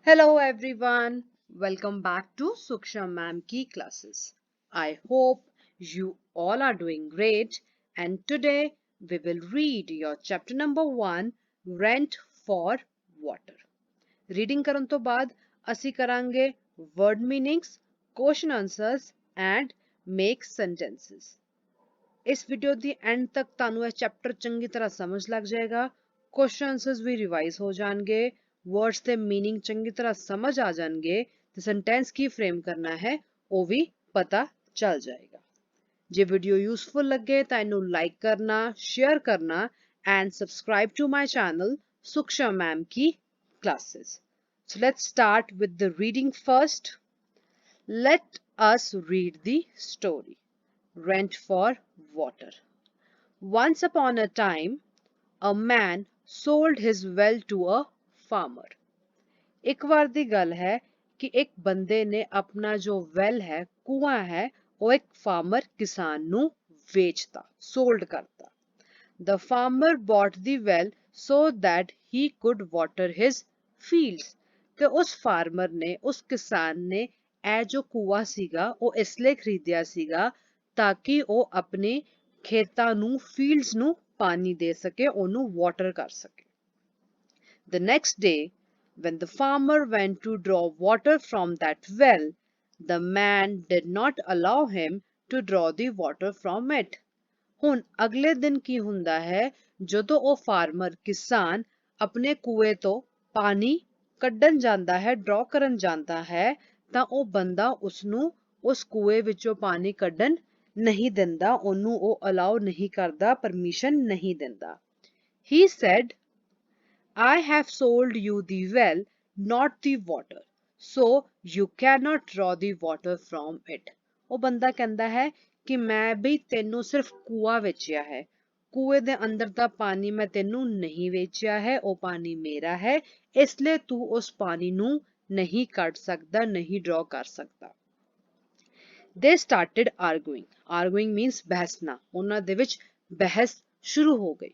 Hello everyone, welcome back to Suksha Ma'am Ki classes. I hope you all are doing great and today we will read your chapter number 1 Rent for Water. Reading ਕਰਨ ਤੋਂ ਬਾਅਦ ਅਸੀਂ ਕਰਾਂਗੇ word meanings, question answers and make sentences. ਇਸ video the and ਤੱਕ ਤੁਹਾਨੂੰ ਇਹ chapter ਚੰਗੀ ਤਰ੍ਹਾਂ ਸਮਝ ਲੱਗ ਜਾਏਗਾ ਕੁਐਸਚਨ ਆਨਸਰਸ ਵੀ ਰਿਵਾਈਜ਼ ਹੋ ਜਾਣਗੇ ਵਰਡਸ ਦੇ मीनिंग ਚੰਗੀ ਤਰ੍ਹਾਂ ਸਮਝ ਆ ਜਾਣਗੇ ਤੇ ਸੈਂਟੈਂਸ ਕੀ ਫਰੇਮ ਕਰਨਾ ਹੈ ਉਹ ਵੀ ਪਤਾ ਚੱਲ ਜਾਏਗਾ ਜੇ ਵੀਡੀਓ ਯੂਸਫੁਲ ਲੱਗੇ ਤਾਂ ਇਹਨੂੰ ਲਾਈਕ ਕਰਨਾ ਸ਼ੇਅਰ ਕਰਨਾ and subscribe to my channel Suksha ma'am ਕੀ classes. So let's start with the reading first. Let us read the story. Rent for Water. Once upon a time, a man sold his well to a farmer. ਇੱਕ ਵਾਰ ਦੀ ਗੱਲ ਹੈ ਕਿ ਇੱਕ ਬੰਦੇ ਨੇ ਆਪਣਾ ਜੋ ਵੈਲ ਹੈ ਕੁआं ਹੈ ਉਹ ਇੱਕ ਫਾਰਮਰ ਕਿਸਾਨ ਨੂੰ ਵੇਚਤਾ sold ਕਰਤਾ The farmer bought the well so that he could water his fields. ਤੇ ਉਸ ਫਾਰਮਰ ਨੇ ਉਸ ਕਿਸਾਨ ਨੇ ਇਹ ਜੋ ਕੁआं ਸੀਗਾ ਉਹ ਇਸ ਲਈ ਖਰੀਦਿਆ ਸੀਗਾ ਤਾਂ ਕਿ ਉਹ ਆਪਣੇ ਖੇਤਾਂ ਨੂੰ ਫੀਲਡਸ ਨੂੰ ਪਾਣੀ ਦੇ ਸਕੇ ਉਹਨੂੰ ਵਾਟਰ ਕਰ ਸਕੇ The next day, when the farmer went to draw water from that well, the man did not allow him to draw the water from it. ਹੁਣ ਅਗਲੇ ਦਿਨ ਕੀ ਹੁੰਦਾ ਹੈ ਜਦੋਂ ਉਹ ਫਾਰਮਰ ਕਿਸਾਨ ਆਪਣੇ ਕੂਏ ਤੋਂ ਪਾਣੀ ਕੱਢਣ ਜਾਂਦਾ ਹੈ ਡਰਾ ਕਰਨ ਜਾਂਦਾ ਹੈ ਤਾਂ ਉਹ ਬੰਦਾ ਉਸਨੂੰ ਉਸ ਕੂਏ ਵਿੱਚੋਂ ਪਾਣੀ ਕੱਢਣ ਨਹੀਂ ਦਿੰਦਾ ਉਹਨੂੰ ਉਹ ਅਲਾਉ ਨਹੀਂ ਕਰਦਾ ਪਰਮਿਸ਼ਨ ਨਹੀਂ ਦਿੰਦਾ He said I have sold you the well, not the water, so you cannot draw the water from it. ਉਹ ਬੰਦਾ ਕਹਿੰਦਾ ਹੈ ਕਿ ਮੈਂ ਵੀ ਤੈਨੂੰ ਸਿਰਫ ਕੂਆ ਵੇਚਿਆ ਹੈ ਕੂਏ ਦੇ ਅੰਦਰ ਦਾ ਪਾਣੀ ਮੈਂ ਤੈਨੂੰ ਨਹੀਂ ਵੇਚਿਆ ਹੈ ਉਹ ਪਾਣੀ ਮੇਰਾ ਹੈ ਇਸ ਲਈ ਤੂੰ ਉਸ ਪਾਣੀ ਨੂੰ ਨਹੀਂ ਕੱਢ ਸਕਦਾ ਨਹੀਂ ਡਰਾ ਕਰ ਸਕਦਾ They started arguing. Arguing means ਬਹਿਸਣਾ ਉਹਨਾਂ ਦੇ ਵਿੱਚ ਬਹਿਸ ਸ਼ੁਰੂ ਹੋ ਗਈ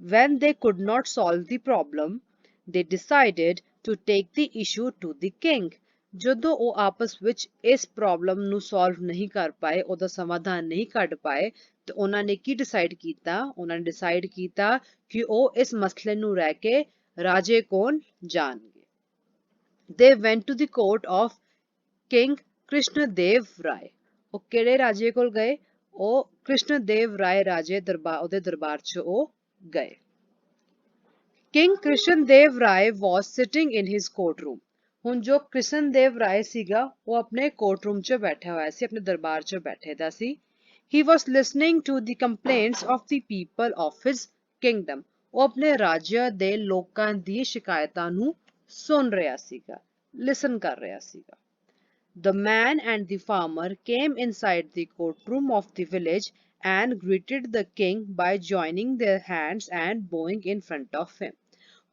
When they could not solve the problem, they decided to take the issue to the king. ਜਦੋਂ ਉਹ ਆਪਸ ਵਿੱਚ ਇਸ ਪ੍ਰੋਬਲਮ ਨੂੰ ਸੋਲਵ ਨਹੀਂ ਕਰ ਪਾਏ ਉਹਦਾ ਸਮਾਧਾਨ ਨਹੀਂ ਕੱਢ ਪਾਏ ਤੇ ਉਹਨਾਂ ਨੇ ਕੀ ਡਿਸਾਈਡ ਕੀਤਾ ਉਹਨਾਂ ਨੇ ਡਿਸਾਈਡ ਕੀਤਾ ਕਿ ਉਹ ਇਸ ਮਸਲੇ ਨੂੰ ਰਹਿ ਕੇ ਰਾਜੇ ਕੋਲ ਜਾਣਗੇ They went to the court of King Krishnadev Rai. ਉਹ ਕਿਹੜੇ ਰਾਜੇ ਕੋਲ ਗਏ ਉਹ ਕ੍ਰਿਸ਼ਨਦੇਵ ਰਾਏ ਰਾਜੇ ਦਰਬਾਰ ਉਹਦੇ ਦਰਬਾਰ 'ਚ ਉਹ ਗਏ King Krishndev Rai was sitting in his courtroom. ਹੁਣ ਜੋ ਕ੍ਰਿਸ਼ਨਦੇਵ ਰਾਏ ਸੀਗਾ ਉਹ ਆਪਣੇ ਕੋਰਟਰੂਮ 'ਚ ਬੈਠਾ ਹੋਇਆ ਸੀ ਆਪਣੇ ਦਰਬਾਰ 'ਚ ਬੈਠੇ ਦਾ ਸੀ He was listening to the complaints of the people of his kingdom. ਉਹ ਆਪਣੇ ਰਾਜ ਦੇ ਲੋਕਾਂ ਦੀ ਸ਼ਿਕਾਇਤਾਂ ਨੂੰ ਸੁਣ ਰਿਹਾ ਸੀਗਾ ਲਿਸਨ ਕਰ ਰਿਹਾ ਸੀਗਾ The man and the farmer came inside the courtroom of the village and greeted the king by joining their hands and bowing in front of him.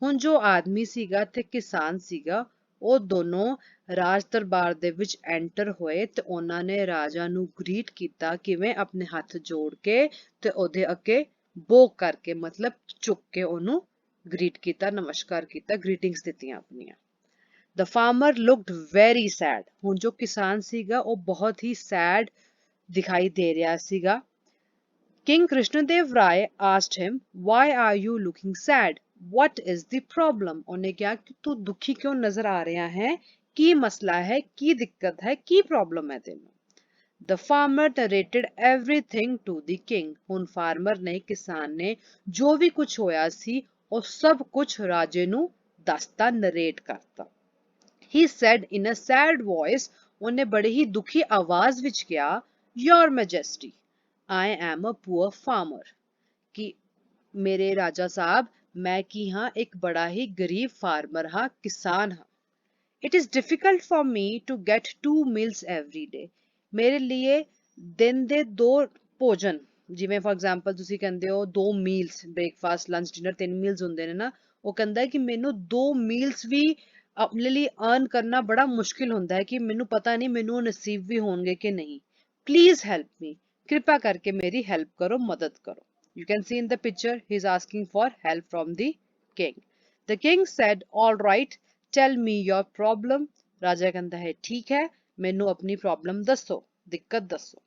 ਹੁਣ ਜੋ ਆਦਮੀ ਸੀਗਾ ਤੇ ਕਿਸਾਨ ਸੀਗਾ ਉਹ ਦੋਨੋਂ ਰਾਜ ਦਰਬਾਰ ਦੇ ਵਿੱਚ ਐਂਟਰ ਹੋਏ ਤੇ ਉਹਨਾਂ ਨੇ ਰਾਜਾ ਨੂੰ ਗ੍ਰੀਟ ਕੀਤਾ ਕਿਵੇਂ ਆਪਣੇ ਹੱਥ ਜੋੜ ਕੇ ਤੇ ਉਹਦੇ ਅੱਗੇ ਬੋ ਕਰਕੇ ਮਤਲਬ ਝੁੱਕ ਕੇ ਉਹਨੂੰ ਗ੍ਰੀਟ ਕੀਤਾ ਨਮਸਕਾਰ ਕੀਤਾ ਗ੍ਰੀਟਿੰਗਸ ਦਿੱਤੀਆਂ ਆਪਣੀਆਂ The farmer looked very sad. ਹੁਣ ਜੋ ਕਿਸਾਨ ਸੀਗਾ ਉਹ ਬਹੁਤ ਹੀ sad ਦਿਖਾਈ ਦੇ ਰਿਹਾ ਸੀਗਾ King Krishnadev Rai asked him, Why are you looking sad? What is the problem? ਉਹਨੇ ਕਿਹਾ ਕਿ ਤੂੰ ਦੁਖੀ ਕਿਉਂ ਨਜ਼ਰ ਆ ਰਿਹਾ ਹੈ ਕੀ ਮਸਲਾ ਹੈ ਕੀ ਦਿੱਕਤ ਹੈ ਕੀ ਪ੍ਰੋਬਲਮ ਹੈ ਤੈਨੂੰ The farmer narrated everything to the king. ਹੁਣ farmer ਨੇ ਕਿਸਾਨ ਨੇ ਜੋ ਵੀ ਕੁਝ ਹੋਇਆ ਸੀ ਉਹ ਸਭ ਕੁਝ ਰਾਜੇ ਨੂੰ ਦੱਸਤਾ ਨਰੇਟ ਕਰਤਾ He said in a sad voice, ਉਹਨੇ ਬੜੇ ਹੀ ਦੁਖੀ ਆਵਾਜ਼ ਵਿੱਚ ਕਿਹਾ Your Majesty, I am a poor farmer. ਕਿ ਮੇਰੇ ਰਾਜਾ ਸਾਹਿਬ ਮੈਂ ਕੀ ਹਾਂ ਇੱਕ ਬੜਾ ਹੀ ਗਰੀਬ ਫਾਰਮਰ ਹਾਂ ਕਿਸਾਨ ਹਾਂ It is difficult for me to get 2 meals every day. ਮੇਰੇ लिए ਦਿਨ ਦੇ 2 ਭੋਜਨ ਜਿਵੇਂ ਫॉर ਐਗਜ਼ਾਮਪਲ ਤੁਸੀਂ ਕਹਿੰਦੇ ਹੋ 2 meals breakfast lunch dinner 3 meals ਹੁੰਦੇ ਨੇ ਨਾ ਉਹ ਕਹਿੰਦਾ ਕਿ ਮੈਨੂੰ 2 ਮੀਲਸ ਵੀ ਆਪਣੇ ਲਈ ਅਰਨ ਕਰਨਾ ਬੜਾ ਮੁਸ਼ਕਿਲ ਹੁੰਦਾ ਹੈ ਕਿ ਮੈਨੂੰ ਪਤਾ ਨਹੀਂ ਮੈਨੂੰ ਨਸੀਬ ਵੀ ਹੋਣਗੇ ਕਿ ਨਹੀਂ ਪਲੀਜ਼ ਹੈਲਪ ਮੀ ਕਿਰਪਾ ਕਰਕੇ ਮੇਰੀ ਹੈਲਪ ਕਰੋ ਮਦਦ ਕਰੋ You can see in the picture he is asking for help from the king. The king said, All right, Tell me your problem. राजा कहता है ठीक है, मैनू अपनी प्रॉब्लम दसो, दिक्कत दसो.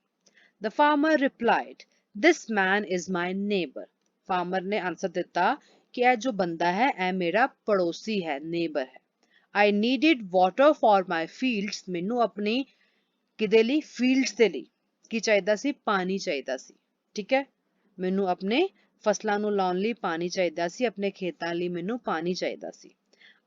The farmer replied, This man is my neighbor. Farmer ने आंसर दिता कि यह जो बंदा है यह मेरा पड़ोसी है, neighbor है. I needed water for my fields. मैनू अपनी किदे ਲਈ fields ਦੇ ਲਈ ਕੀ ਚਾਹੀਦਾ ਸੀ, ਪਾਣੀ ਚਾਹੀਦਾ ਸੀ. ਠੀਕ ਹੈ, ਮੈਨੂੰ ਆਪਣੇ ਫਸਲਾਂ ਨੂੰ ਲਾਉਣ ਲਈ ਪਾਣੀ ਚਾਹੀਦਾ ਸੀ, ਆਪਣੇ ਖੇਤਾਂ ਲਈ ਮੈਨੂੰ ਪਾਣੀ ਚਾਹੀਦਾ ਸੀ.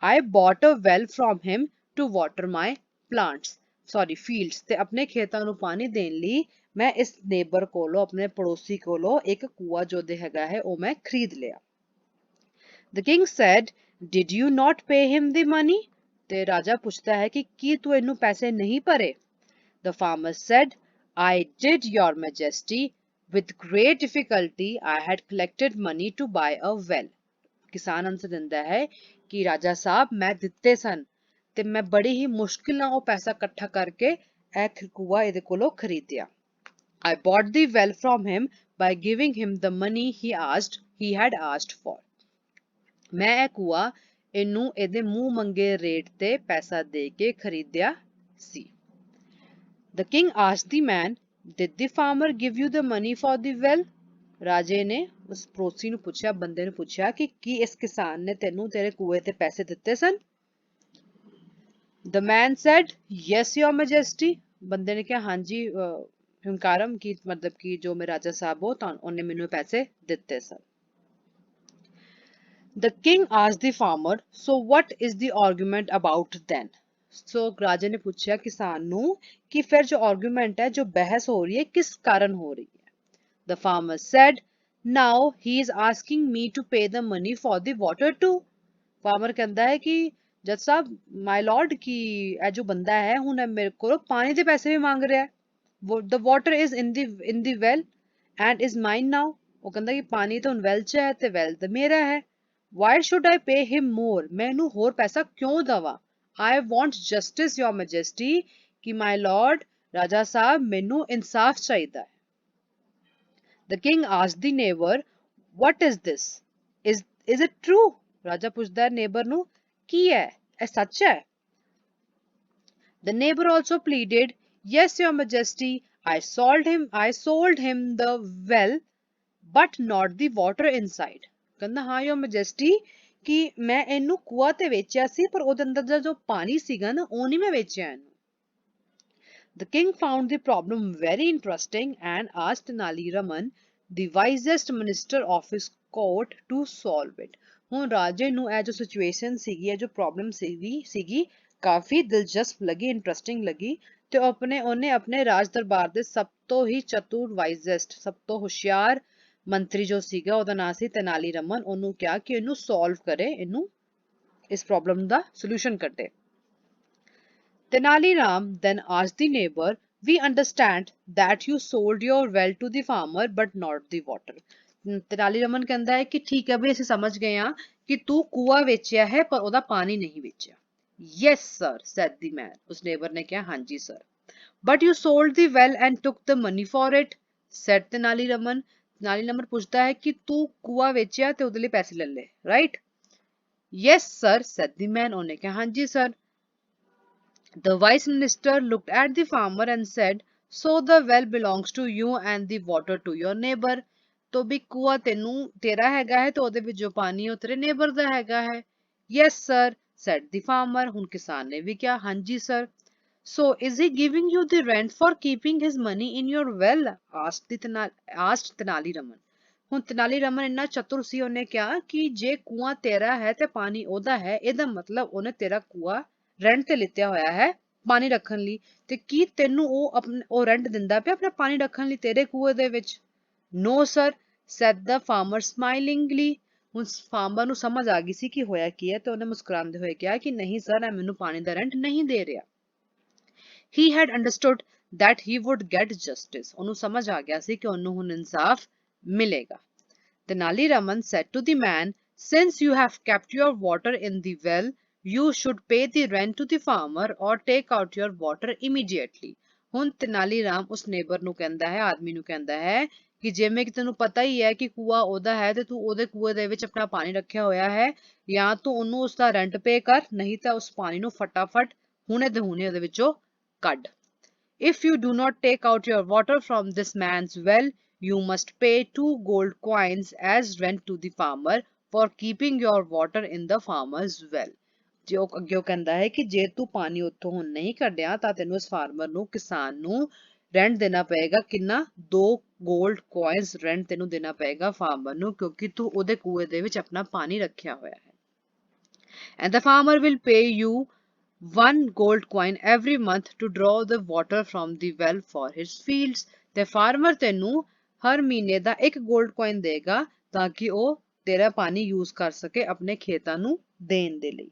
I bought a well from him to water my plants. Sorry, fields. ਤੇ ਆਪਣੇ ਖੇਤਾਂ ਨੂੰ ਪਾਣੀ ਦੇਣ ਲਈ ਮੈਂ ਇਸ ਨੇਬਰ ਕੋਲੋਂ, ਆਪਣੇ ਪੜੋਸੀ ਕੋਲੋਂ ਇੱਕ ਕੂਆ ਜੋ ਦੇ ਹੈਗਾ ਹੈ ਉਹ ਮੈਂ ਖਰੀਦ ਲਿਆ. The king said, Did you not pay him the money? ਤੇ ਰਾਜਾ ਪੁੱਛਦਾ ਹੈ ਕਿ ਕੀ ਤੂੰ ਇਹਨੂੰ ਪੈਸੇ ਨਹੀਂ ਭਰੇ? The farmer said, I did, your majesty. With great difficulty I had collected money to buy a well. ਕਿਸਾਨ ਆਂਸਰ ਦਿੰਦਾ ਹੈ ਕਿ ਰਾਜਾ ਸਾਹਿਬ ਮੈਂ ਦਿੱਤੇ ਸਨ ਤੇ ਮੈਂ ਬੜੀ ਹੀ ਮੁਸ਼ਕਿਲ ਨਾਲ ਉਹ ਪੈਸਾ ਇਕੱਠਾ ਕਰਕੇ ਇਹ ਕੂਆ ਇਹਦੇ ਕੋਲੋਂ ਖਰੀਦਿਆ. I bought the well from him by giving him the money he had asked for. ਮੈਂ ਇਹ ਕੂਆ ਇਹਨੂੰ ਇਹਦੇ ਮੂੰਹ ਮੰਗੇ ਰੇਟ ਤੇ ਪੈਸਾ ਦੇ ਕੇ ਖਰੀਦਿਆ ਸੀ. The king asked the man, Did the farmer give you the money for the well? ਰਾਜੇ ਨੇ ਉਸ ਪੜੋਸੀ ਨੂੰ ਪੁੱਛਿਆ, ਬੰਦੇ ਨੂੰ ਪੁੱਛਿਆ ਕਿ ਕੀ ਇਸ ਕਿਸਾਨ ਨੇ ਤੈਨੂੰ ਤੇਰੇ ਕੂਏ ਤੇ ਪੈਸੇ ਦਿੱਤੇ ਸਨ? The man said, Yes, your majesty. ਬੰਦੇ ਨੇ ਕਿਹਾ ਹਾਂਜੀ ਹੰਕਾਰਮ ਕੀ ਮਤਲਬ ਕਿ ਜੋ ਮੇਰੇ ਰਾਜਾ ਸਾਹਿਬ ਉਹਨੇ ਮੈਨੂੰ ਪੈਸੇ ਦਿੱਤੇ ਸਨ. The king asked the farmer, So what is the argument about then? So ਰਾਜੇ ਨੇ ਪੁੱਛਿਆ ਕਿਸਾਨ ਨੂੰ ਕਿ ਫਿਰ ਜੋ ਆਰਗੂਮੈਂਟ ਹੈ, ਜੋ ਬਹਿਸ ਹੋ ਰਹੀ ਹੈ, ਕਿਸ ਕਾਰਨ ਹੋ ਰਹੀ ਹੈ? The farmer said, Now he is asking me to pay the money for the water too. Farmer ਕਹਿੰਦਾ ਹੈ ਕਿ ਜੱਜ ਸਾਹਿਬ, my lord, ਕਿ ਇਹ ਜੋ ਬੰਦਾ ਹੈ ਹੁਣ ਮੇਰੇ ਕੋਲੋਂ ਪਾਣੀ ਦੇ ਪੈਸੇ ਵੀ ਮੰਗ ਰਿਹਾ ਹੈ. The water is in the well and is mine now. ਉਹ ਕਹਿੰਦਾ ਕਿ ਪਾਣੀ ਤਾਂ ਹੁਣ well 'ਚ ਹੈ ਤੇ well ਤਾਂ ਮੇਰਾ ਹੈ. Why should I pay him more? ਮੈਂ ਇਹਨੂੰ ਹੋਰ ਪੈਸਾ ਕਿਉਂ ਦਵਾਂ? I want justice, your majesty. ਕਿ my lord, ਰਾਜਾ ਸਾਹਿਬ, ਮੈਨੂੰ ਇਨਸਾਫ ਚਾਹੀਦਾ ਹੈ. The king asked the neighbor, What is this? Is it true? ਰਾਜਾ ਪੁੱਛਦਾ ਹੈ neighbor ਨੂੰ, ਕੀ ਹੈ? ਇਹ ਸੱਚ ਹੈ? The neighbor also pleaded, Yes, your majesty, I sold him the well, but not the water inside. ਕਹਿੰਦਾ ਹਾਂ your majesty ਕਿ ਮੈਂ ਇਹਨੂੰ ਕੂਆ ਤੇ ਵੇਚਿਆ ਸੀ ਪਰ ਉਹਦੇ ਅੰਦਰ ਦਾ ਜੋ ਪਾਣੀ ਸੀਗਾ ਨਾ ਉਹ ਨਹੀਂ ਮੈਂ ਵੇਚਿਆ ਇਹਨੂੰ. The king found the problem very interesting and asked Tenali Raman, the wisest minister of his court, to solve it. ਹੁਣ ਰਾਜੇ ਨੂੰ ਇਹ ਜੋ ਸਿਚੁਏਸ਼ਨ ਸੀਗੀ, ਇਹ ਜੋ ਪ੍ਰੋਬਲਮ ਸੀਗੀ ਕਾਫੀ ਦਿਲਚਸਪ ਲੱਗੀ, ਇੰਟਰਸਟਿੰਗ ਲੱਗੀ ਤੇ ਉਹਨੇ ਆਪਣੇ ਰਾਜ ਦਰਬਾਰ ਦੇ ਸਭ ਤੋਂ ਹੀ ਚਤੁਰ, ਵਾਈਜ਼ੈਸਟ, ਸਭ ਤੋਂ ਹੁਸ਼ਿਆਰ ਮੰਤਰੀ ਜੋ ਸੀਗਾ ਉਹਦਾ ਨਾਮ ਸੀ ਤੇਨਾਲੀ ਰਮਨ, ਉਹਨੂੰ ਕਿਹਾ ਕਿ ਇਹਨੂੰ ਸੋਲਵ ਕਰੇ, ਇਹਨੂੰ ਇਸ ਪ੍ਰੋਬਲਮ ਦਾ ਸੋਲੂਸ਼ਨ ਕੱਢੇ. Tenali Ram then asked the neighbor, We understand that you sold your well to the farmer but not the water. Tenali Raman ਕਹਿੰਦਾ ਹੈ ਕਿ ਠੀਕ ਹੈ ਬਈ ਅਸੀਂ ਸਮਝ ਗਏ ਹਾਂ ਕਿ ਤੂੰ ਕੂਆ ਵੇਚਿਆ ਹੈ ਪਰ ਉਹਦਾ ਪਾਣੀ ਨਹੀਂ ਵੇਚਿਆ. Yes sir, said the man. ਉਸ neighbor ਨੇ ਕਿਹਾ ਹਾਂਜੀ sir. But you sold the well and took the money for it, said Tenali Raman. Tenali Raman ਪੁੱਛਦਾ ਹੈ ਕਿ ਤੂੰ ਕੂਆ ਵੇਚਿਆ ਤੇ ਉਹਦੇ ਲਈ ਪੈਸੇ ਲੈ ਲਏ, right? Yes sir, said the man. ਉਹਨੇ ਕਿਹਾ ਹਾਂਜੀ sir. The vice minister looked at the farmer and said, So the well belongs to you and the water to your neighbor. तो भी कुआ तेरा हैगा है तो ਉਹਦੇ ਵਿੱਚ ਜੋ ਪਾਣੀ ਉਹ ਤੇਰੇ neighbor ਦਾ ਹੈਗਾ ਹੈ. Yes sir, said the farmer. ਹੁਣ ਕਿਸਾਨ ਨੇ ਵੀ ਕਿਹਾ ਹਾਂਜੀ sir. So is he giving you the rent for keeping his money in your well? asked Tenali Raman. ਹੁਣ Tenali Raman ਇੰਨਾ ਚਤੁਰ ਸੀ, ਉਹਨੇ ਕਿਹਾ ਕਿ ਜੇ ਕੁਆ ਤੇਰਾ ਹੈ ਤੇ ਪਾਣੀ ਉਹਦਾ ਹੈ, ਇਹਦਾ ਮਤਲਬ ਉਹਨੇ ਤੇਰਾ ਕੁਆ ਰੈਂਟ ਤੇ ਲਿੱਤਿਆ ਹੋਇਆ ਹੈ ਪਾਣੀ ਰੱਖਣ ਲਈ, ਤੇ ਕੀ ਤੈਨੂੰ ਉਹ ਰੈਂਟ ਦਿੰਦਾ ਪਿਆ ਆਪਣਾ ਪਾਣੀ ਰੱਖਣ ਲਈ ਤੇਰੇ ਕੂਏ ਦੇ ਵਿੱਚ? No sir, said the farmer smilingly. ਹੁਣ ਫਾਰਮਰ ਨੂੰ ਸਮਝ ਆ ਗਈ ਸੀ ਕਿ ਹੋਇਆ ਕੀ ਹੈ ਤੇ ਉਹਨੇ ਮੁਸਕਰਾਉਂਦੇ ਹੋਏ ਕਿਹਾ ਕਿ ਨਹੀਂ ਸਰ, ਇਹ ਮੈਨੂੰ ਪਾਣੀ ਦਾ ਰੈਂਟ ਨਹੀਂ ਦੇ ਰਿਹਾ. He had understood that he would get justice. ਉਹਨੂੰ ਸਮਝ ਆ ਗਿਆ ਸੀ ਕਿ ਉਹਨੂੰ ਹੁਣ ਇਨਸਾਫ ਮਿਲੇਗਾ. Tenali Raman said to the man, Since you have kept your water in the well, you should pay the rent to the farmer or take out your water immediately. ਹੁਣ Tenali Ram ਉਸ neighbor ਨੂੰ ਕਹਿੰਦਾ ਹੈ, ਆਦਮੀ ਨੂੰ ਕਹਿੰਦਾ ਹੈ ਕਿ ਜਿਵੇਂ ਕਿ ਤੈਨੂੰ ਪਤਾ ਹੀ ਹੈ ਕਿ ਕੂਆ ਉਹਦਾ ਹੈ ਤੇ ਤੂੰ ਉਹਦੇ ਕੂਏ ਦੇ ਵਿੱਚ ਆਪਣਾ ਪਾਣੀ ਰੱਖਿਆ ਹੋਇਆ ਹੈ, ਜਾਂ ਤੂੰ ਉਹਨੂੰ ਉਸਦਾ ਰੈਂਟ ਪੇ ਕਰ, ਨਹੀਂ ਤਾਂ ਉਸ ਪਾਣੀ ਨੂੰ ਫਟਾਫਟ ਹੁਣੇ ਦੇ ਹੁਣੇ ਉਹਦੇ ਵਿੱਚੋਂ ਕੱਢ। If you do not take out your water from this man's well, you must pay 2 gold coins as rent to the farmer for keeping your water in the farmer's well। ਜੋ ਅੱਗੇ ਕਹਿੰਦਾ ਹੈ ਕਿ ਜੇ ਤੂੰ ਪਾਣੀ ਉੱਥੋਂ ਹੁਣ ਨਹੀਂ ਕੱਢਿਆ ਤਾਂ ਤੈਨੂੰ ਇਸ ਫਾਰਮਰ ਨੂੰ, ਕਿਸਾਨ ਨੂੰ ਰੈਂਟ ਦੇਣਾ ਪਏਗਾ। ਕਿੰਨਾ? 2 ਗੋਲਡ ਕੋਇਨਸ ਰੈਂਟ ਤੈਨੂੰ ਦੇਣਾ ਪਏਗਾ ਫਾਰਮਰ ਨੂੰ, ਕਿਉਂਕਿ ਤੂੰ ਉਹਦੇ ਕੂਏ ਦੇ ਵਿੱਚ ਆਪਣਾ ਪਾਣੀ ਰੱਖਿਆ ਹੋਇਆ ਹੈ। And the farmer will pay you 1 gold coin every month to draw the water from the well for his fields। ਤੇ ਫਾਰਮਰ ਤੈਨੂੰ ਹਰ ਮਹੀਨੇ ਦਾ 1 gold coin ਦੇਗਾ ਤਾਂ ਕਿ ਉਹ ਤੇਰਾ ਪਾਣੀ ਯੂਜ਼ ਕਰ ਸਕੇ ਆਪਣੇ ਖੇਤਾਂ ਨੂੰ ਦੇਣ ਦੇ ਲਈ।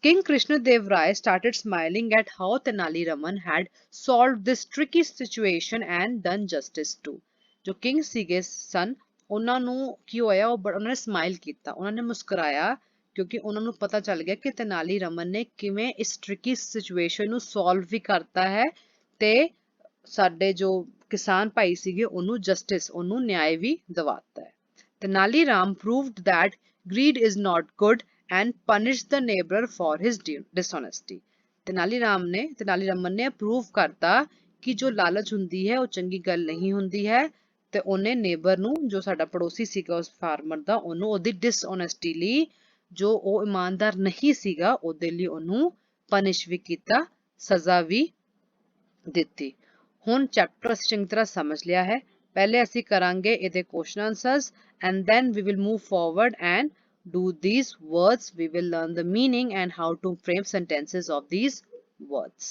King Krishnadev Rai started smiling at how Tenali Raman had solved this tricky situation and done justice too। ਜੋ ਕਿੰਗ ਸੀਗੇ ਸਨ, ਉਹਨਾਂ ਨੂੰ ਕੀ ਹੋਇਆ, ਉਹਨਾਂ ਨੇ ਸਮਾਈਲ ਕੀਤਾ, ਉਹਨਾਂ ਨੇ ਮੁਸਕਰਾਇਆ, ਕਿਉਂਕਿ ਉਹਨਾਂ ਨੂੰ ਪਤਾ ਚੱਲ ਗਿਆ ਕਿ ਤੇਨਾਲੀ ਰਮਨ ਨੇ ਕਿਵੇਂ ਇਸ ਟ੍ਰਿਕੀ ਸਿਚੁਏਸ਼ਨ ਨੂੰ ਸੋਲਵ ਵੀ ਕਰਤਾ ਹੈ ਤੇ ਸਾਡੇ ਜੋ ਕਿਸਾਨ ਭਾਈ ਸੀਗੇ ਉਹਨੂੰ ਜਸਟਿਸ, ਉਹਨੂੰ ਨਿਆਂ ਵੀ ਦਿਵਾਤਾ ਹੈ। Tenali Ram proved that greed is not good and punished the neighbor for his dishonesty। Tenali Raman ने प्रूव करता कि जो लालच हुंदी है वो चंगी गल नहीं हुंदी है, ਤੇ ਉਹਨੇ ਨੇਬਰ ਨੂੰ, ਜੋ ਸਾਡਾ ਪੜੋਸੀ ਸੀਗਾ ਉਸ ਫਾਰਮਰ ਦਾ, ਉਹਨੂੰ ਉਹਦੀ ਡਿਸਓਨੈਸਟੀ ਲਈ, ਜੋ ਉਹ ਇਮਾਨਦਾਰ ਨਹੀਂ ਸੀਗਾ, ਉਹਦੇ ਲਈ ਉਹਨੂੰ ਪਨਿਸ਼ ਵੀ ਕੀਤਾ, ਸਜ਼ਾ ਵੀ ਦਿੱਤੀ। ਹੁਣ ਚੈਪਟਰ ਅਸੀਂ ਚੰਗੀ ਤਰ੍ਹਾਂ ਸਮਝ ਲਿਆ ਹੈ। ਪਹਿਲੇ ਅਸੀਂ ਕਰਾਂਗੇ ਇਹਦੇ question answers and then we will move forward and do these words। We will learn the meaning and how to frame sentences of these words।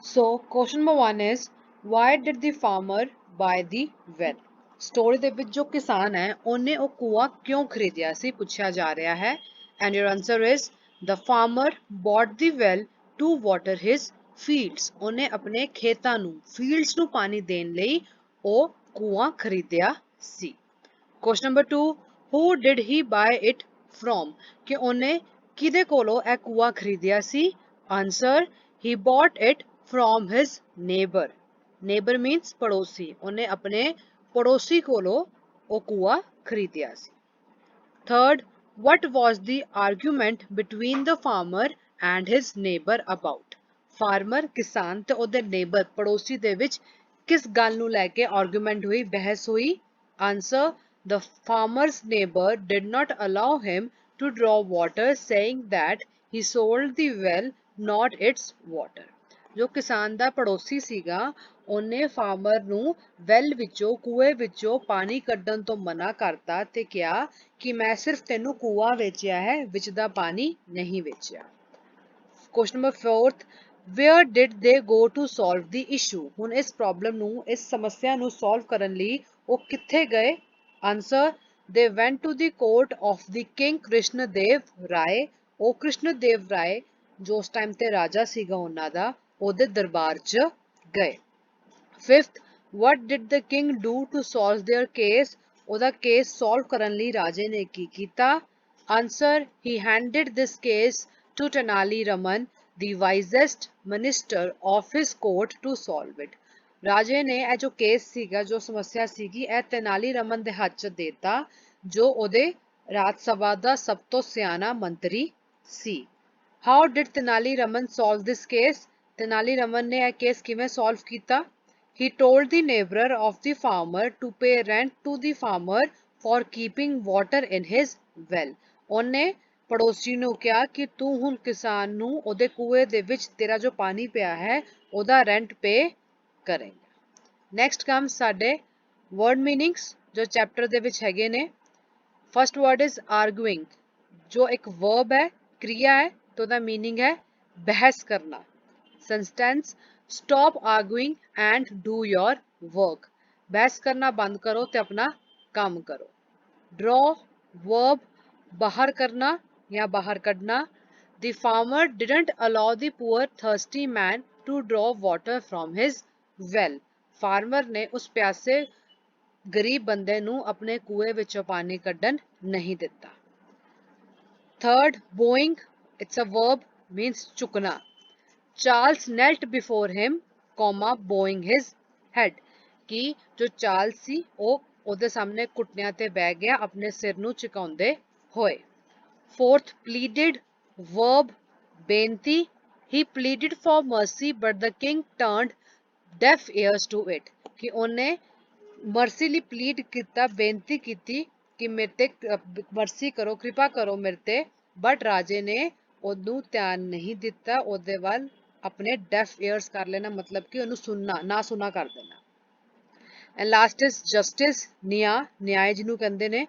So question number 1 is, why did the farmer buy the well। Story ਦੇ ਵਿੱਚ ਜੋ ਕਿਸਾਨ ਹੈ ਉਹਨੇ ਉਹ ਕੂਆ ਕਿਉਂ ਖਰੀਦਿਆ ਸੀ, ਪੁੱਛਿਆ ਜਾ ਰਿਹਾ ਹੈ। and your answer is, the farmer bought the well to water his fields। ਉਹਨੇ ਆਪਣੇ ਖੇਤਾਂ ਨੂੰ, fields ਨੂੰ ਪਾਣੀ ਦੇਣ ਲਈ ਉਹ ਕੂਆ ਖਰੀਦਿਆ ਸੀ। question number 2, who did he buy it from। ਕਿ ਉਹਨੇ ਕਿਹਦੇ ਕੋਲੋਂ ਇਹ ਕੂਆ ਖਰੀਦਿਆ ਸੀ। answer, he bought it from his neighbor। neighbor means ਪੜੋਸੀ, ਉਹਨੇ ਆਪਣੇ ਪੜੋਸੀ ਕੋਲੋਂ ਉਹ ਕੂਆ ਖਰੀਦਿਆ ਸੀ। third, what was the argument between the farmer and his neighbor about। farmer, ਕਿਸਾਨ ਤੇ ਉਹਦੇ neighbor, ਪੜੋਸੀ ਦੇ ਵਿੱਚ ਕਿਸ ਗੱਲ ਨੂੰ ਲੈ ਕੇ ਆਰਗੂਮੈਂਟ ਹੋਈ, ਬਹਿਸ ਹੋਈ। answer, the farmer's neighbor did not allow him to draw water, saying that he sold the well, not its water। ਜੋ ਕਿਸਾਨ ਦਾ ਪੜੋਸੀ ਸੀਗਾ, ਉਹਨੇ ਫਾਰਮਰ ਨੂੰ ਵੈਲ ਵਿੱਚੋਂ, ਕੂਏ ਵਿੱਚੋਂ ਪਾਣੀ ਕੱਢਣ ਤੋਂ ਮਨਾ ਕਰਤਾ ਤੇ ਕਿਹਾ ਕਿ ਮੈਂ ਸਿਰਫ ਤੈਨੂੰ ਕੂਆ ਵੇਚਿਆ ਹੈ, ਵਿੱਚ ਦਾ ਪਾਣੀ ਨਹੀਂ ਵੇਚਿਆ। question number 4, where did they go to solve the issue। ਹੁਣ ਇਸ ਪ੍ਰੋਬਲਮ ਨੂੰ, ਇਸ ਸਮੱਸਿਆ ਨੂੰ ਸੋਲਵ ਕਰਨ ਲਈ ਉਹ ਕਿੱਥੇ ਗਏ। answer, they went to the court of the king Krishnadev Rai। ਉਹ ਕ੍ਰਿਸ਼ਨਦੇਵ ਰਾਏ, ਜੋ ਉਸ ਟਾਈਮ ਤੇ ਰਾਜਾ ਸੀਗਾ ਉਹਨਾਂ ਦਾ, ਉਹਦੇ ਦਰਬਾਰ 'ਚ ਗਏ। fifth, what did the king do to solve their case। ਉਹਦਾ ਕੇਸ ਸੋਲਵ ਕਰਨ ਲਈ ਰਾਜੇ ਨੇ ਕੀ ਕੀਤਾ। answer, he handed this case to Tenali Raman, the wisest minister of his court, to solve it। ਰਾਜੇ ਨੇ ਇਹ ਜੋ ਕੇਸ ਸੀਗਾ, ਜੋ ਸਮੱਸਿਆ ਸੀਗੀ, ਇਹ ਤੇਨਾਲੀ ਰਮਨ ਦੇ ਹੱਥ 'ਚ ਦੇਤਾ, ਜੋ ਉਹਦੇ ਰਾਜ ਸਭਾ ਦਾ ਸਭ ਤੋਂ ਸਿਆਣਾ ਮੰਤਰੀ ਸੀ। how did Tenali Raman solve this case। Tenali Raman ਨੇ ਇਹ ਕੇਸ ਕਿਵੇਂ ਸੋਲਵ ਕੀਤਾ। he told the neighbor of the farmer to pay rent to the farmer for keeping water in his well। ਉਹਨੇ ਪੜੋਸੀ ਨੂੰ ਕਿਹਾ ਕਿ ਤੂੰ ਹੁਣ ਕਿਸਾਨ ਨੂੰ ਉਹਦੇ ਕੂਏ ਦੇ ਵਿੱਚ ਤੇਰਾ ਜੋ ਪਾਣੀ ਪਿਆ ਹੈ ਉਹਦਾ ਰੈਂਟ ਪੇ ਕਰੇਗਾ। ਨੈਕਸਟ ਕਮ ਸਾਡੇ ਵਰਡ ਮੀਨਿੰਗਸ, ਜੋ ਚੈਪਟਰ ਦੇ ਵਿੱਚ ਹੈਗੇ ਨੇ। ਫਸਟ ਵਰਡ ਇਜ਼ ਆਰਗੂਇੰਗ, ਜੋ ਇੱਕ ਵਰਬ ਹੈ, क्रिया है, तो ਉਹਦਾ ਮੀਨਿੰਗ ਹੈ ਬਹਿਸ ਕਰਨਾ। Sentence, stop arguing and do your work. ਬਹਿਸ ਕਰਨਾ ਬੰਦ ਕਰੋ ਤੇ ਆਪਣਾ ਕੰਮ ਕਰੋ। ਡਰਾ, ਵਰਬ, ਬਾਹਰ ਕਰਨਾ ਜਾਂ ਬਾਹਰ ਕੱਢਣਾ। The farmer didn't allow the poor thirsty man to draw water from his well। Farmer ਨੇ ਉਸ ਪਿਆਸੇ ਗਰੀਬ ਬੰਦੇ ਨੂੰ ਆਪਣੇ ਕੂਏ ਵਿੱਚੋਂ ਪਾਣੀ ਕੱਢਣ ਨਹੀਂ ਦਿੱਤਾ। Third, bowing, it's a verb, means ਚੁੱਕਣਾ। Charles knelt before him, bowing his head। ਕਿ ਜੋ ਚਾਰਲਸ ਸੀ ਉਹ ਉਹਦੇ ਸਾਹਮਣੇ ਘੁਟਨਿਆਂ ਤੇ ਬਹਿ ਗਿਆ ਆਪਣੇ ਸਿਰ ਨੂੰ ਝੁਕਾਉਂਦੇ ਹੋਏ। Fourth, pleaded, verb, ਬੇਨਤੀ, he pleaded for mercy but the king turned deaf ears to it, ਕਿ ਉਹਨੇ ਮਰਸੀ ਲਈ ਪਲੀਡ ਕੀਤਾ, ਬੇਨਤੀ ਕੀਤੀ ਕਿ ਮੇਰੇ ਤੇ ਮਰਸੀ ਕਰੋ, ਕਿਰਪਾ ਕਰੋ ਮੇਰੇ ਤੇ, ਬਟ ਰਾਜੇ ਨੇ ਉਹਨੂੰ ਧਿਆਨ ਨਹੀਂ ਦਿੱਤਾ, ਉਹਦੇ ਵੱਲ ਆਪਣੇ ਡੈਫ ਈਅਰਸ ਕਰ ਲੈਣਾ, ਮਤਲਬ ਕਿ ਉਹਨੂੰ ਸੁਣਨਾ ਨਾ ਸੁਣਾ ਕਰ ਦੇਣਾ। ਐਂਡ ਲਾਸਟ ਇਜ਼ ਜਸਟਿਸ, ਨਿਆਂ ਜਿਹਨੂੰ ਕਹਿੰਦੇ ਨੇ।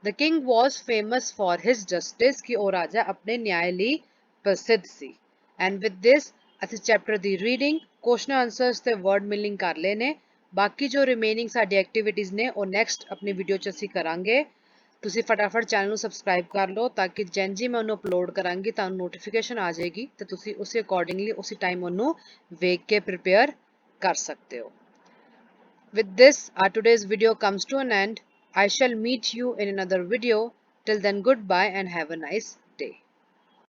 The king was famous for his justice, ਕਿ ਉਹ ਰਾਜਾ ਆਪਣੇ ਨਿਆਂ ਲਈ ਪ੍ਰਸਿੱਧ ਸੀ। ਐਂਡ ਵਿਦ ਦਿਸ ਅਸੀਂ ਚੈਪਟਰ ਦੀ ਰੀਡਿੰਗ, ਕੁਐਸਚਨ ਆਨਸਰਸ ਤੇ ਵਰਡ ਮਿਲਿੰਗ ਕਰ ਲਏ ਨੇ। ਬਾਕੀ ਜੋ ਰਿਮੇਨਿੰਗ ਸਾਡੀ ਐਕਟੀਵਿਟੀਜ਼ ਨੇ ਉਹ ਨੈਕਸਟ ਆਪਣੀ ਵੀਡੀਓ 'ਚ ਅਸੀਂ ਕਰਾਂਗੇ। ਤੁਸੀਂ ਫਟਾਫਟ ਚੈਨਲ ਨੂੰ ਸਬਸਕ੍ਰਾਈਬ ਕਰ ਲਓ ਤਾਂ ਕਿ ਜੀ ਮੈਂ ਉਹਨੂੰ ਅਪਲੋਡ ਕਰਾਂਗੀ ਤੁਹਾਨੂੰ ਨੋਟੀਫਿਕੇਸ਼ਨ ਆ ਜਾਏਗੀ ਤੇ ਤੁਸੀਂ ਉਸੇ ਅਕੋਰਡਿੰਗਲੀ ਉਸੇ ਟਾਈਮ ਉਹਨੂੰ ਵੇਖ ਕੇ ਪ੍ਰਿਪੇਅਰ ਕਰ ਸਕਦੇ ਹੋ। With this, our today's video comes to an end. I shall meet you in another video. Till then, goodbye and have a nice